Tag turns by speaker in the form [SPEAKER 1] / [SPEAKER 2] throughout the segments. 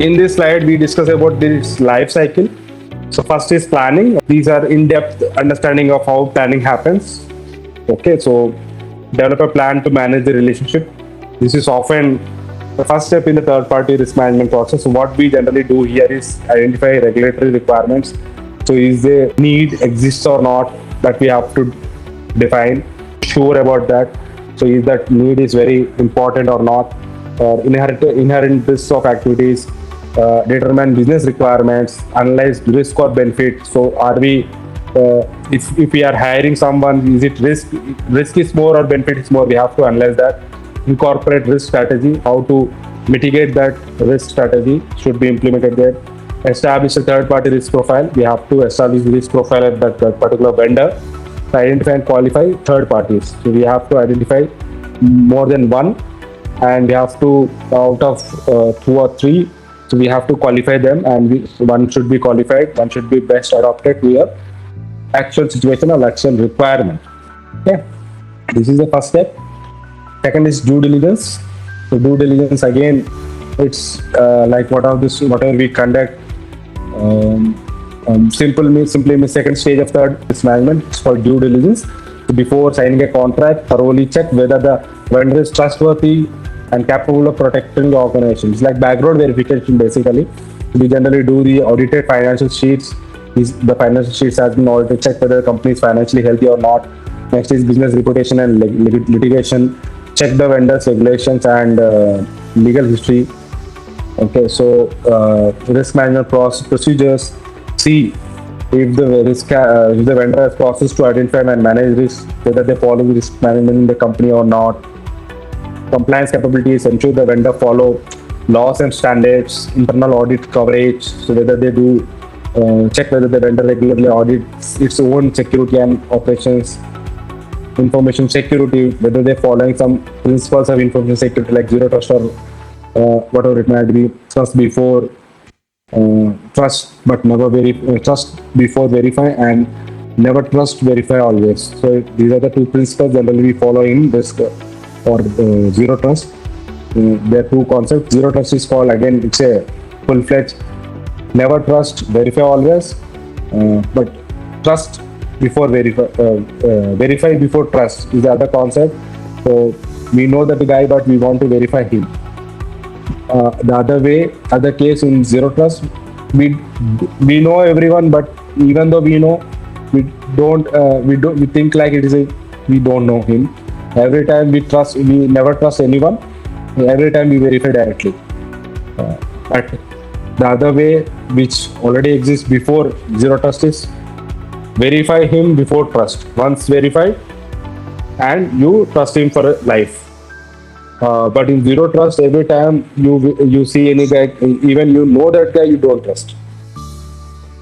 [SPEAKER 1] In this slide, we discuss about this life cycle. So first is planning. These are in-depth understanding of how planning happens. Okay, so develop a plan to manage the relationship. This is often the first step in the third-party risk management process. So what we generally do here is identify regulatory requirements. So is the need exists or not, that we have to define. Sure about that. So is that need is very important or not? Inherent risks of activities. Determine business requirements, analyze risk or benefit. So are we, if we are hiring someone, is it risk is more or benefit is more? We have to analyze that. Incorporate risk strategy, how to mitigate that risk strategy should be implemented there. Establish a third party risk profile. We have to establish the risk profile at that particular vendor. To identify and qualify third parties. So we have to identify more than one, and we have to, out of 2 or 3, so we have to qualify them, and one should be qualified, one should be best adopted to your actual situation or actual requirement. Okay, this is the first step. Second is due diligence. So due diligence, again, it's like whatever we conduct. Simply means second stage of third risk management. It's called due diligence. So before signing a contract, thoroughly check whether the vendor is trustworthy and capable of protecting the organization. It's like background verification basically. We generally do the audited financial sheets. The financial sheets has been audited, check whether the company is financially healthy or not. Next is business reputation and litigation. Check the vendor's regulations and legal history. Okay, so risk management procedures. See if the vendor has process to identify and manage risk, whether they follow risk management in the company or not. Compliance capabilities, ensure the vendor follow laws and standards. Internal audit coverage, so whether they do check whether the vendor regularly audits its own security and operations. Information security, whether they're following some principles of information security like zero trust or whatever it might be. Trust before trust, but never trust before verify, and never trust, verify always. So these are the 2 principles generally we follow in this or zero trust. There are 2 concepts. Zero trust is called, again, it's a full-fledged never trust, verify always, but trust before verify before trust is the other concept. So we know that the guy, but we want to verify him. The other case in zero trust, we know everyone, but even though we know, we think like we don't know him. Every time we never trust anyone. Every time we verify directly. But the other way, which already exists before zero trust, is verify him before trust. Once verified, and you trust him for life. But in zero trust, every time you see any guy, even you know that guy, you don't trust.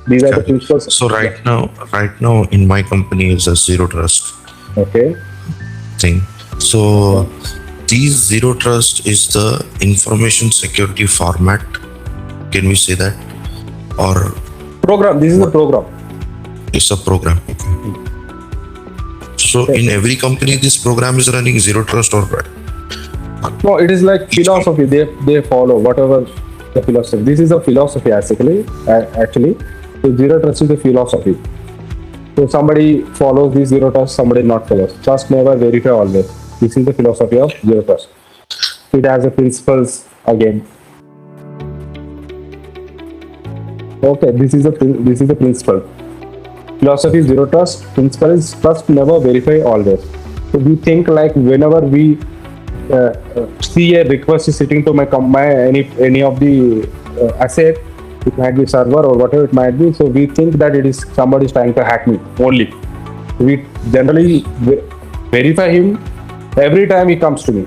[SPEAKER 1] These are the principles.
[SPEAKER 2] So right now in my company is a zero trust.
[SPEAKER 1] Okay.
[SPEAKER 2] Thing. So these zero trust is the information security format. Can we say that? Or
[SPEAKER 1] program? This is a program.
[SPEAKER 2] It's a program. Okay. So in every company, this program is running zero trust or what?
[SPEAKER 1] No, it is like philosophy. They follow whatever the philosophy. This is a philosophy actually. So zero trust is a philosophy. So somebody follows this zero trust, somebody not follows. Trust never, verify always. This is the philosophy of zero trust. It has the principles again. Okay, this is the principle. Philosophy is zero trust. Principle is trust never, verify always. So we think like whenever we see a request is sitting to any of the asset, it might be server or whatever it might be. So we think that it is somebody is trying to hack me only. We generally verify him every time he comes to me.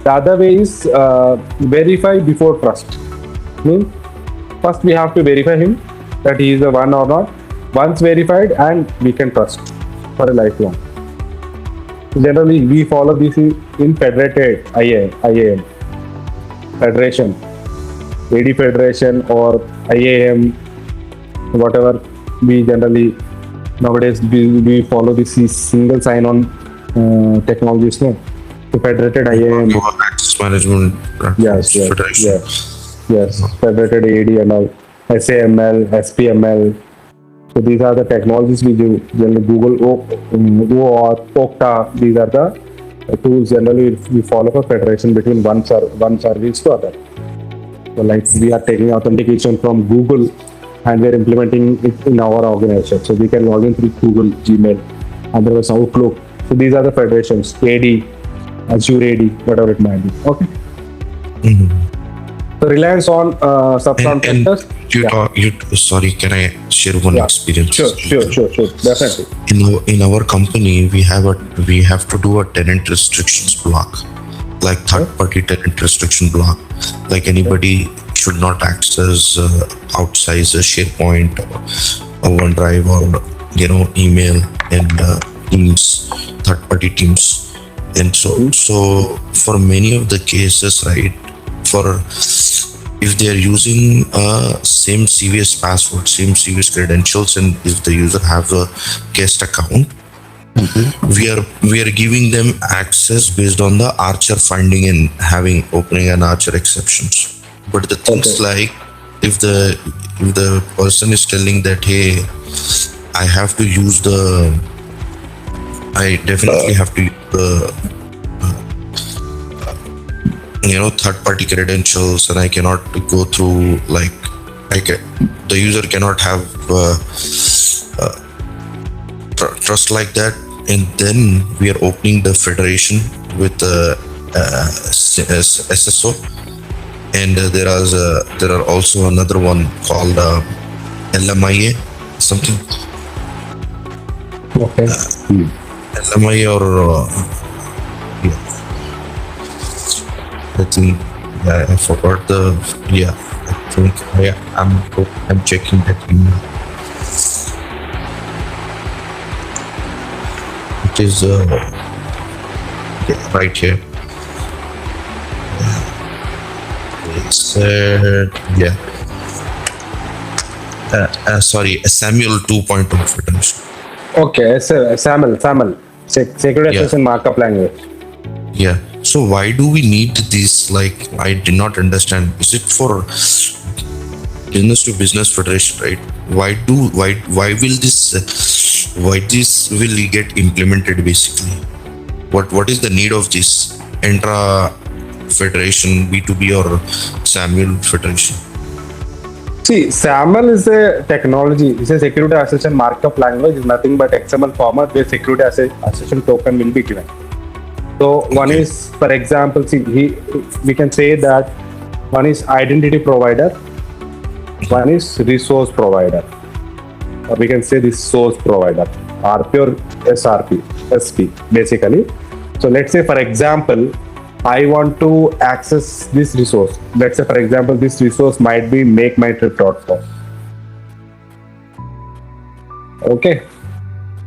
[SPEAKER 1] The other way is verify before trust. Means first we have to verify him that he is the one or not. Once verified, and we can trust for a lifelong. Generally, we follow this in federated IAM, federation, AD federation or IAM, whatever. We generally nowadays we follow this single sign-on technologies. No, so federated IAM.
[SPEAKER 2] Access management.
[SPEAKER 1] Yes. Yes, federated AD and all, SAML, SPML. So these are the technologies we do. Generally, OAuth, Okta. These are the tools generally we follow for federation between one service to other. So like we are taking authentication from Google and we are implementing it in our organization. So we can log in through Google, Gmail, otherwise Outlook. So these are the federations, AD, Azure AD, whatever it might be. Okay. So reliance on
[SPEAKER 2] And
[SPEAKER 1] subcontractors.
[SPEAKER 2] sorry, can I share one
[SPEAKER 1] Yeah.
[SPEAKER 2] experience?
[SPEAKER 1] Sure. Definitely.
[SPEAKER 2] In our company, we have to do a tenant restrictions block, like third party tenant restriction block. Like anybody should not access outside the SharePoint or OneDrive or email and Teams, third party Teams. And so for many of the cases, right, for if they are using same CVS password, same CVS credentials, and if the user have a guest account, we are giving them access based on the Archer finding and opening an Archer exceptions. But the things like if the person is telling that, hey, I definitely have to use the third party credentials, and I cannot go through the user cannot have trust like that. And then we are opening the federation with the SSO, and there are also another one called LMIA something.
[SPEAKER 1] Okay.
[SPEAKER 2] LMIA or yeah. I think I forgot I think I'm checking that email. It is right here. It said sorry, Samuel 2.2 federation.
[SPEAKER 1] Okay, SAML, security access and markup language.
[SPEAKER 2] Yeah. So why do we need this? Like, I did not understand. Is it for business to business federation, right? Why will this will get implemented basically? What is the need of this intra federation, B2B or SAML federation?
[SPEAKER 1] See, SAML is a technology. It's a security access and markup language. It's nothing but XML format where security accession token will be given. So one is, for example, we can say that one is identity provider, one is resource provider, or we can say this source provider, RP or SRP, SP basically. So let's say, for example, I want to access this resource. Let's say, for example, this resource might be makemytrip.com. Okay.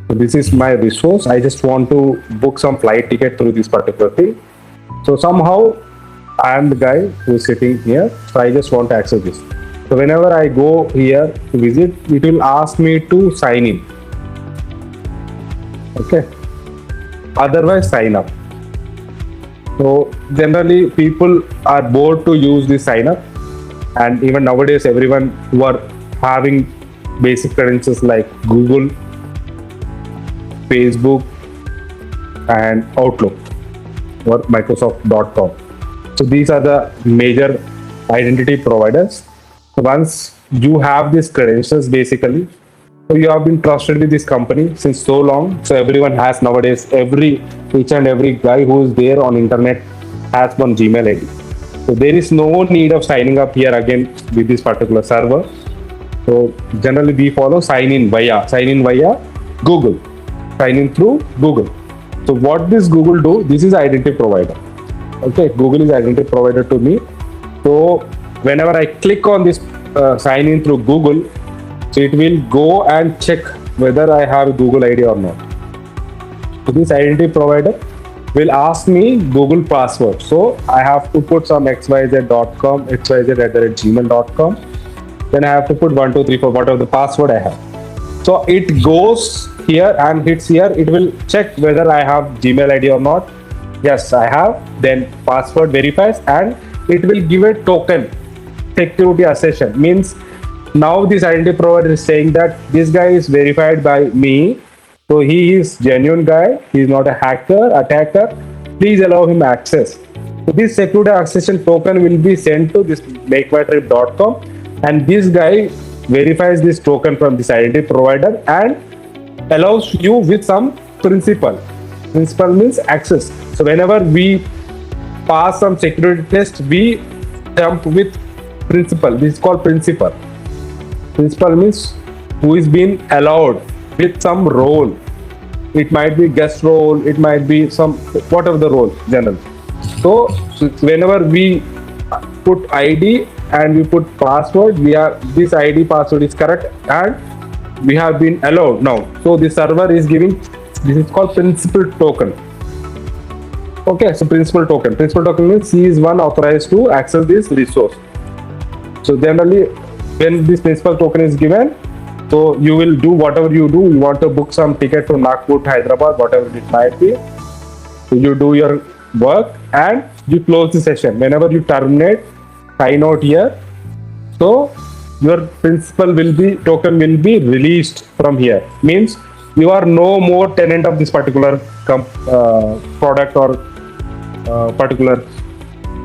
[SPEAKER 1] So this is my resource. I just want to book some flight ticket through this particular thing. So somehow I am the guy who is sitting here. So I just want to access this. So whenever I go here to visit, it will ask me to sign in. Okay. Otherwise, sign up. So generally people are bored to use this sign up. And even nowadays, everyone who are having basic credentials like Google, Facebook and Outlook or Microsoft.com. So these are the major identity providers. So once you have these credentials basically, so you have been trusted with this company since so long. So everyone has nowadays, each and every guy who is there on internet has one Gmail ID. So there is no need of signing up here again with this particular server. So generally we follow sign in via Google. Sign in through Google. So what this Google do? This is identity provider. Okay, Google is identity provider to me. So whenever I click on this sign in through Google, so it will go and check whether I have a Google ID or not. So this identity provider will ask me Google password. So I have to put some xyz.com, xyz@gmail.com. Then I have to put 1, 2, 3, 4, whatever the password I have. So it goes here and hits here. It will check whether I have Gmail ID or not. Yes, I have. Then password verifies and it will give a token security assertion means now this identity provider is saying that this guy is verified by me, so he is genuine guy, he is not a hacker, attacker, please allow him access. So this security accession token will be sent to this makemytrip.com, and this guy verifies this token from this identity provider and allows you with some principal. Principal means access. So whenever we pass some security test, we jump with principal. This is called principal. Principal means who is being allowed with some role. It might be guest role, it might be some whatever the role generally. So whenever we put ID and we put password, this ID password is correct and we have been allowed now. So the server is giving, this is called principal token. Okay, so principal token. Principal token means he is one authorized to access this resource. So generally, when this principal token is given, so you will do whatever you do. You want to book some ticket from Nagpur to Hyderabad, whatever it might be. So you do your work and you close the session. Whenever you terminate, sign out here. So your principal token will be released from here. Means you are no more tenant of this particular product or particular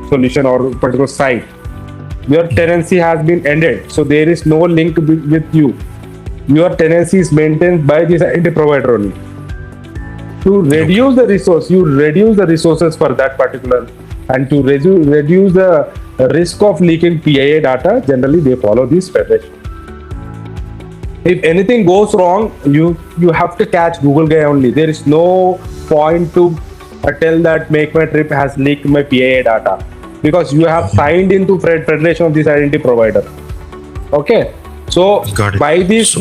[SPEAKER 1] solution or particular site. Your tenancy has been ended, so there is no link with you. Your tenancy is maintained by this identity provider only. To reduce the resource, you reduce the resources for that particular, and to reduce the risk of leaking PIA data, generally they follow this federation. If anything goes wrong, you have to catch Google guy only. There is no point to tell that MakeMyTrip has leaked my PIA data, because you have signed into federation of this identity provider. Okay, so by this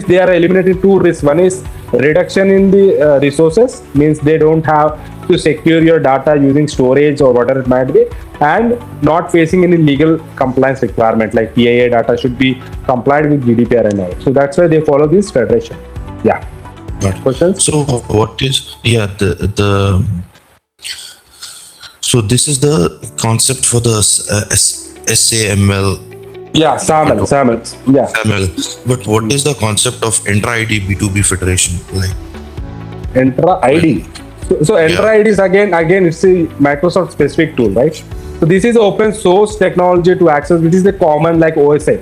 [SPEAKER 1] they are eliminating two risks. One is reduction in the resources, means they don't have to secure your data using storage or whatever it might be, and not facing any legal compliance requirement like PIA data should be complied with GDPR and all. So that's why they follow this federation. Yeah. Questions?
[SPEAKER 2] So what is so this is the concept for the SAML.
[SPEAKER 1] Yeah, SAML. Yeah.
[SPEAKER 2] SAML. But what is the concept of intra-ID B2B federation like?
[SPEAKER 1] Intra-ID. So Entra-ID is again it's a Microsoft specific tool, right? So this is open source technology to access, which is the common like OSI.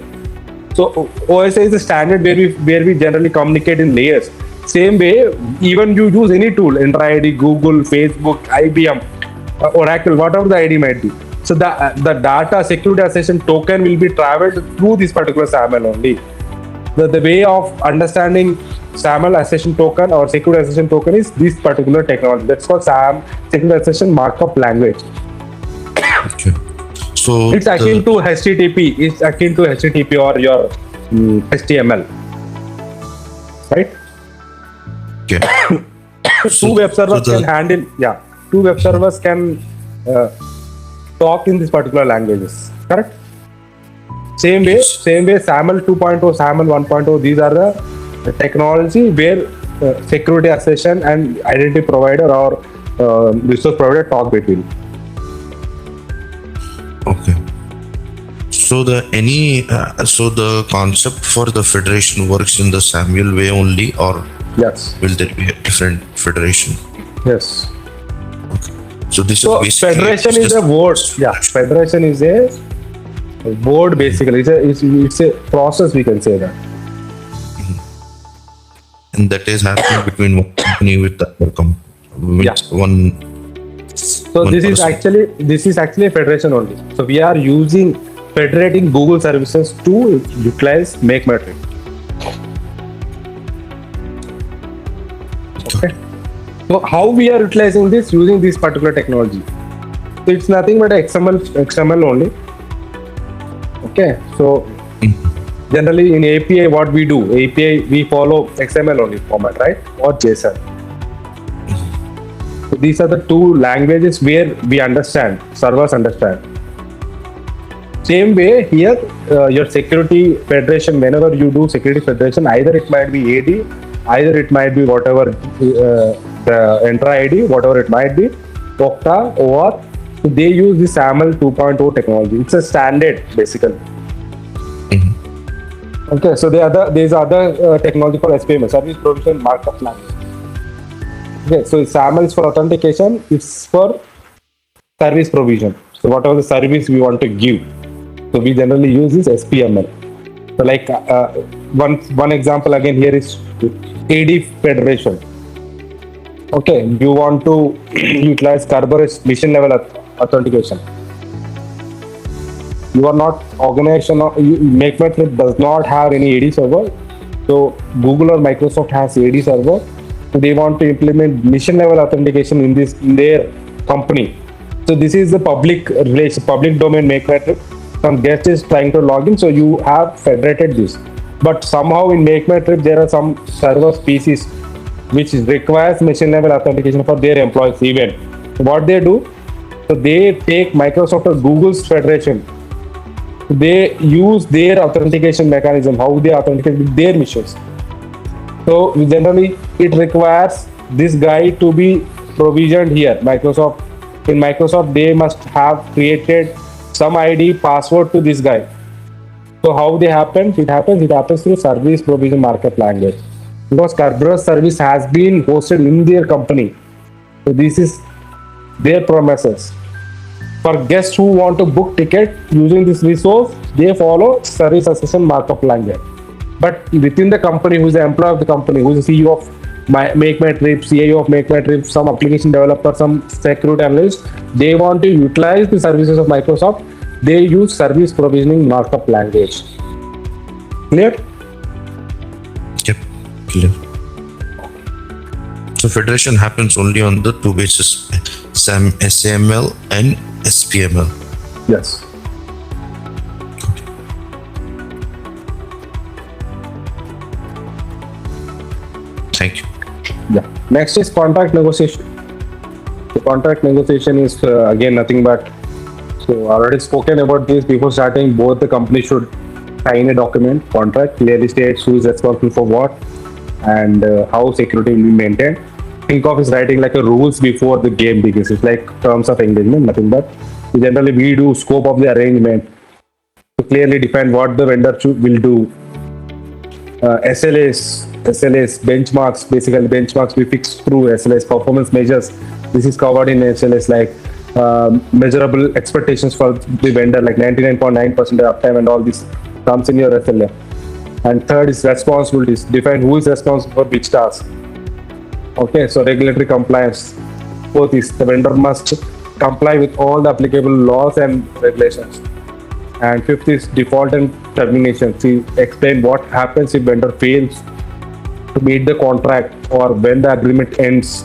[SPEAKER 1] So OSI is the standard where we generally communicate in layers. Same way, even you use any tool, Entra-ID, Google, Facebook, IBM, Oracle, whatever the ID might be. So the data security assertion token will be traveled through this particular SAML only. The way of understanding SAML assertion token or security assertion token is this particular technology. That's called SAM, security assertion markup language.
[SPEAKER 2] Okay. So
[SPEAKER 1] it's akin to HTTP. It's akin to HTTP or your HTML, right?
[SPEAKER 2] Okay.
[SPEAKER 1] Two web servers can handle. Yeah, two web servers can talk in these particular languages. Correct. Same way, SAML 2.0, SAML 1.0, these are the technology where security assertion and identity provider or resource provider talk between.
[SPEAKER 2] Okay. So the concept for the federation works in the SAML way only, or
[SPEAKER 1] yes,
[SPEAKER 2] will there be a different federation?
[SPEAKER 1] Yes.
[SPEAKER 2] Okay. So this is basically
[SPEAKER 1] federation is a word. Yeah, federation is a word basically. It's a process, we can say that.
[SPEAKER 2] And that is happening between one company with the other company. So
[SPEAKER 1] this is actually a federation only. So we are federating Google services to utilize MakeMyTrip. Okay. So how we are utilizing this using this particular technology? So it's nothing but XML only. Okay. So generally in API, what we do, we follow XML only format, right? Or JSON. So these are the two languages where we understand, servers understand. Same way here, your security federation, whenever you do security federation, either it might be AD, either it might be whatever the Entra ID, whatever it might be, Okta, or So they use this SAML 2.0 technology. It's a standard basically. Okay, so there's other technology called SPML, Service Provision Markup Language. Okay, so SAML is for authentication, it's for service provision. So whatever the service we want to give, so we generally use this SPML. So like one example again here is AD Federation. Okay, you want to utilize Kerberos mission level authentication. You are not organization. MakeMyTrip does not have any AD server. So Google or Microsoft has AD server. So they want to implement mission level authentication in their company. So this is the public domain MakeMyTrip. Some guest is trying to log in, so you have federated this. But somehow in MakeMyTrip there are some server species which requires mission level authentication for their employees even. So what they do? So they take Microsoft or Google's federation. They use their authentication mechanism, how they authenticate with their missions. So generally it requires this guy to be provisioned here. In Microsoft they must have created some ID password to this guy. So how they happen? It happens through service provision markup language. Because Kerberos service has been hosted in their company. So this is their premises. For guests who want to book ticket using this resource, they follow service accession markup language. But within the company, who is the employee of the company, who is the CEO of MakeMyTrip, CIO of MakeMyTrip, some application developer, some security analyst, they want to utilize the services of Microsoft. They use service provisioning markup language. Clear?
[SPEAKER 2] Yep, clear. So federation happens only on the two bases, SAML and SPML.
[SPEAKER 1] Yes.
[SPEAKER 2] Thank you.
[SPEAKER 1] Yeah. Next is contract negotiation. The contract negotiation is again nothing but, so already spoken about this before starting. Both the companies should sign a document, contract, clearly states who is responsible for what and how security will be maintained. Think of is writing like a rules before the game begins. It's like terms of engagement, nothing but. Generally, we do scope of the arrangement to clearly define what the vendor will do. SLAs, benchmarks, basically benchmarks we fix through SLAs, performance measures. This is covered in SLAs like measurable expectations for the vendor, like 99.9% uptime and all this comes in your SLA. And third is responsibilities, define who is responsible for which task. Okay, so regulatory compliance. Fourth is the vendor must comply with all the applicable laws and regulations. And fifth is default and termination. See, explain what happens if vendor fails to meet the contract or when the agreement ends.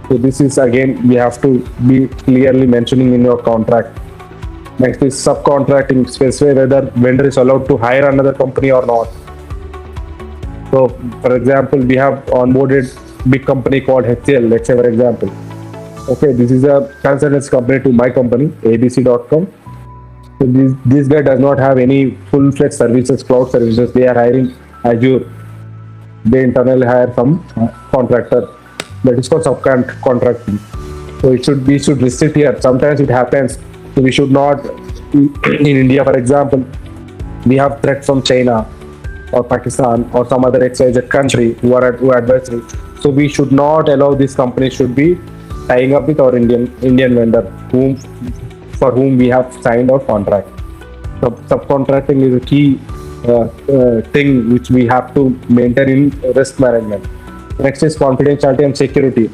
[SPEAKER 1] So this is again, we have to be clearly mentioning in your contract. Next is subcontracting, specify whether vendor is allowed to hire another company or not. So for example, we have onboarded big company called HCL, let's say for example. Okay, this is a consultancy company to my company, abc.com. So this guy does not have any full-fledged services, cloud services. They are hiring Azure. They internally hire some contractor. That is called subcontracting. So we should restrict here. Sometimes it happens. So we should not, in India, for example, we have threats from China or Pakistan or some other XYZ country who are advisory. So we should not allow this company should be tying up with our Indian vendor for whom we have signed our contract. So subcontracting is a key thing which we have to maintain in risk management. Next is confidentiality and security.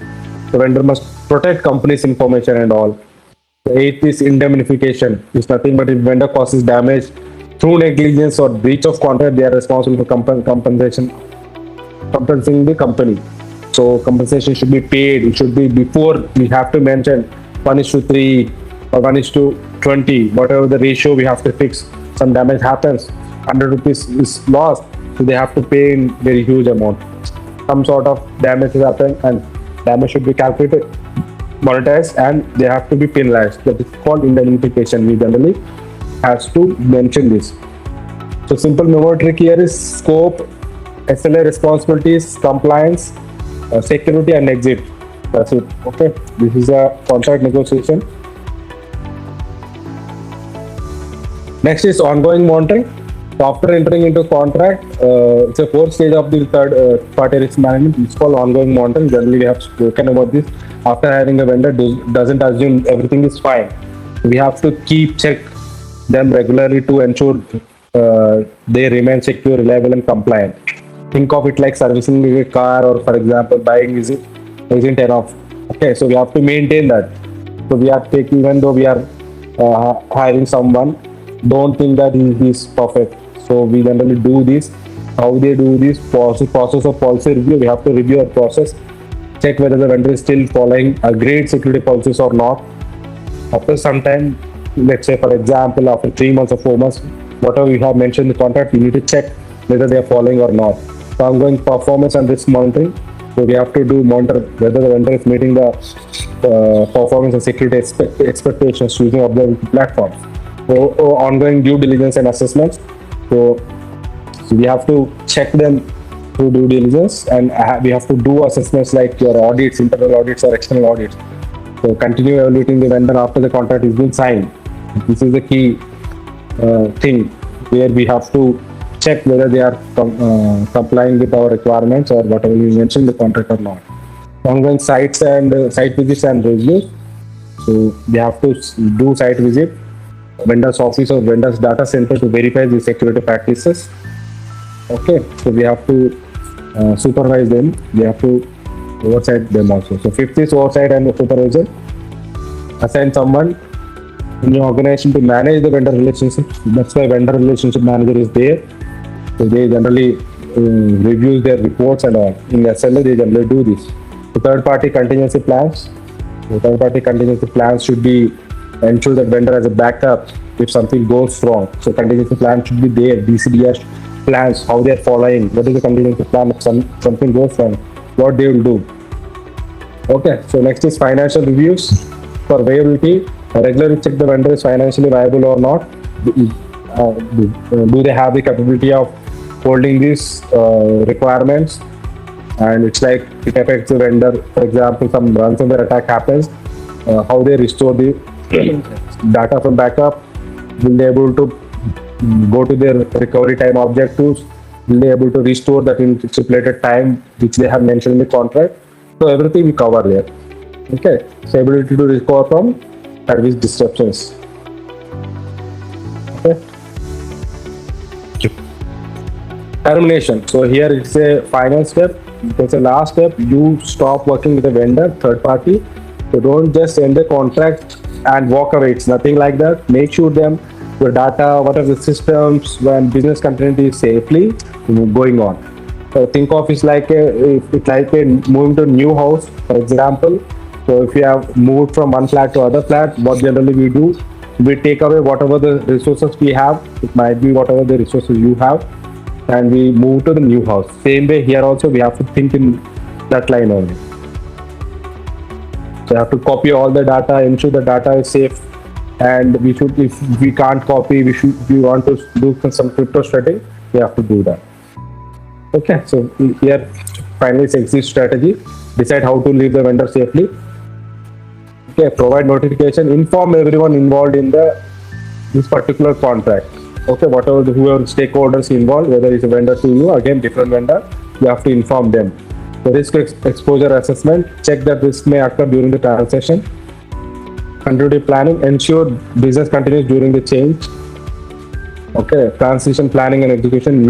[SPEAKER 1] The vendor must protect company's information and all. The eighth is indemnification. It's nothing but if vendor causes damage through negligence or breach of contract, they are responsible for compensating the company. So compensation should be paid. It should be before we have to mention 1:3 or 1:20, whatever the ratio we have to fix. Some damage happens, 100 rupees is lost, so they have to pay in very huge amount. Some sort of damage is happening and damage should be calculated, monetized, and they have to be penalized. That is called indemnification. We generally has to mention this. So simple memo trick here is scope, SLA responsibilities, compliance, security and exit. That's it. Okay, this is a contract negotiation. Next is ongoing monitoring. So after entering into contract, it's a fourth stage of the third party risk management. It's called ongoing monitoring. Generally, we have spoken about this. After hiring a vendor, doesn't assume everything is fine. We have to keep check them regularly to ensure they remain secure, reliable, and compliant. Think of it like servicing a car, or for example, buying isn't enough. Okay, so we have to maintain that. So we are taking, even though we are hiring someone, don't think that he is perfect. So we generally do this. How they do this process of policy review? We have to review our process, check whether the vendor is still following agreed security policies or not. After some time, let's say for example, after 3 months or 4 months, whatever we have mentioned in the contract, we need to check whether they are following or not. So ongoing performance and risk monitoring. So we have to monitor whether the vendor is meeting the performance and security expectations using observability platforms. So ongoing due diligence and assessments. So we have to check them through due diligence, and we have to do assessments like your audits, internal audits or external audits. So continue evaluating the vendor after the contract is been signed. This is the key thing where we have to check whether they are complying with our requirements or whatever we mentioned in the contract or not. Ongoing sites and site visits and reviews. So we have to do site visit, vendor's office or vendor's data center to verify the security practices. Okay, so we have to supervise them. We have to oversight them also. So fifth is oversight and supervision. Assign someone in your organization to manage the vendor relationship. That's why vendor relationship manager is there. So they generally review their reports and all. In SLA, they generally do this. So third party contingency plans. So third party contingency plans should be ensure that vendor has a backup if something goes wrong. So contingency plan should be there. DCDS plans, how they are following. What is the contingency plan if something goes wrong? What they will do. Okay, so next is financial reviews for viability. Regularly check the vendor is financially viable or not. Do they have the capability of holding these requirements? And it's like it affects the vendor. For example, some ransomware attack happens. How they restore the data from backup? Will they able to go to their recovery time objectives? Will they able to restore that in stipulated time which they have mentioned in the contract? So everything we cover there. Okay, so ability to recover from service disruptions. Okay.
[SPEAKER 2] Yep.
[SPEAKER 1] Termination. So here it's a final step. It's a last step. You stop working with a vendor, third party. So don't just end the contract and walk away. It's nothing like that. Make sure your data, what are the systems, when business continuity is safely going on. So think of it like moving to a new house, for example. So if you have moved from one flat to other flat, what generally we do, we take away whatever the resources we have. It might be whatever the resources you have, and we move to the new house. Same way here also, we have to think in that line only. So you have to copy all the data, ensure the data is safe, and we should, if we can't copy, if we want to do some crypto strategy, we have to do that. Okay, so here finally is exit strategy. Decide how to leave the vendor safely. Okay, provide notification, inform everyone involved in this particular contract. Okay, whoever stakeholders involved, whether it's a vendor to you, again different vendor, you have to inform them. The risk exposure assessment, check that risk may occur during the transaction. Continuity planning, ensure business continues during the change. Okay, transition planning and execution,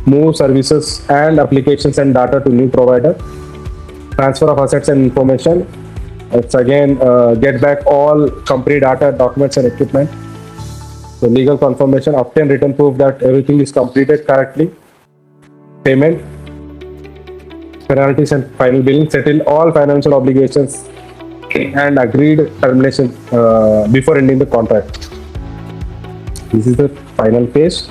[SPEAKER 1] move services and applications and data to new provider. Transfer of assets and information. It's again get back all company data, documents and equipment. So legal confirmation, obtain written proof that everything is completed correctly. Payment, penalties and final billing, settle all financial obligations and agreed termination before ending the contract. This is the final phase.